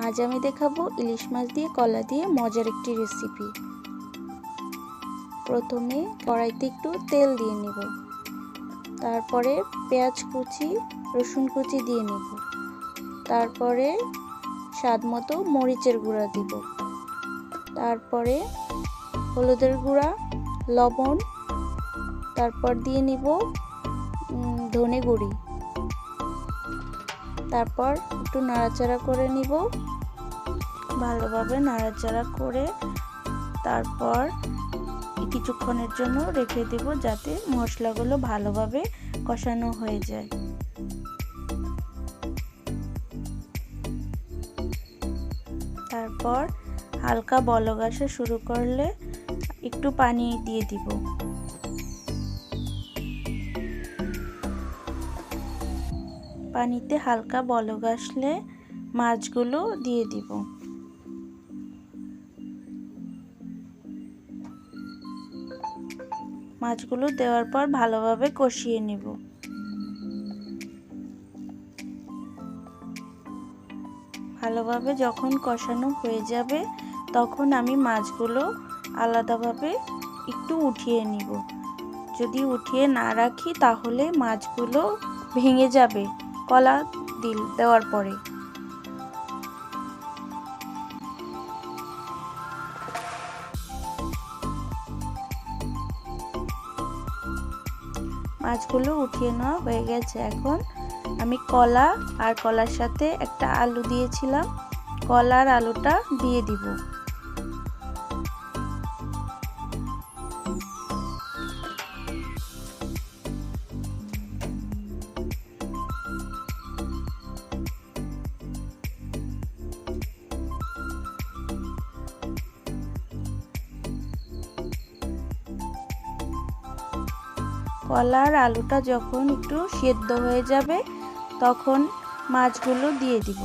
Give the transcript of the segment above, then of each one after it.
আজ আমি দেখাবো ইলিশ মাছ দিয়ে কলা দিয়ে মজার একটি রেসিপি। প্রথমে কড়াইতে একটু তেল দিয়ে নিব, তারপরে পেঁয়াজ কুচি রসুন কুচি দিয়ে নিব, তারপরে স্বাদ মতো মরিচের গুঁড়া দিব, তারপরে হলুদের গুঁড়া, লবণ, তারপর দিয়ে নিব ধনে গুঁড়ি, তারপর একটু নাড়াচাড়া করে নিব। ভালোভাবে নাড়াচাড়া করে তারপর কিছুক্ষণের জন্য রেখে দেব, যাতে মশলাগুলো ভালোভাবে কষানো হয়ে যায়। তারপর হালকা বলক আসা শুরু করলে একটু পানি দিয়ে দিব। পানিতে হালকা বলক আসলে মাছগুলো দিয়ে দিব। মাছগুলো দেওয়ার পর ভালোভাবে কষিয়ে নিব। ভালোভাবে যখন কষানো হয়ে যাবে তখন আমি মাছগুলো আলাদাভাবে একটু উঠিয়ে নিব। যদি উঠিয়ে না রাখি তাহলে মাছগুলো ভেঙে যাবে কলা দেওয়ার পরে। মাছগুলো উঠিয়ে নেওয়া হয়ে গেছে। এখন আমি কলা আর কলার সাথে একটা আলু দিয়েছিলাম, কলার আলুটা দিয়ে দিব। কলার আলুটা যখন একটু সেদ্ধ হয়ে যাবে তখন মাছগুলো দিয়ে দিব।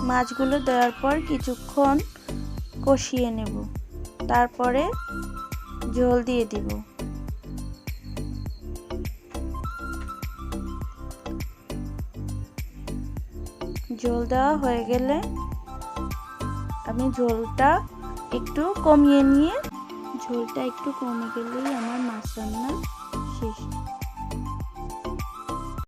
মাছগুলো দেওয়ার পর কিছুক্ষণ কষিয়ে নেব, তারপরে ঝোল দিয়ে দিব। ঝোল দেওয়া হয়ে গেলে আমি ঝোলটা একটু কমিয়ে নিয়ে, ঝোলটা একটু কমে গেলেই আমার মাছ রান্না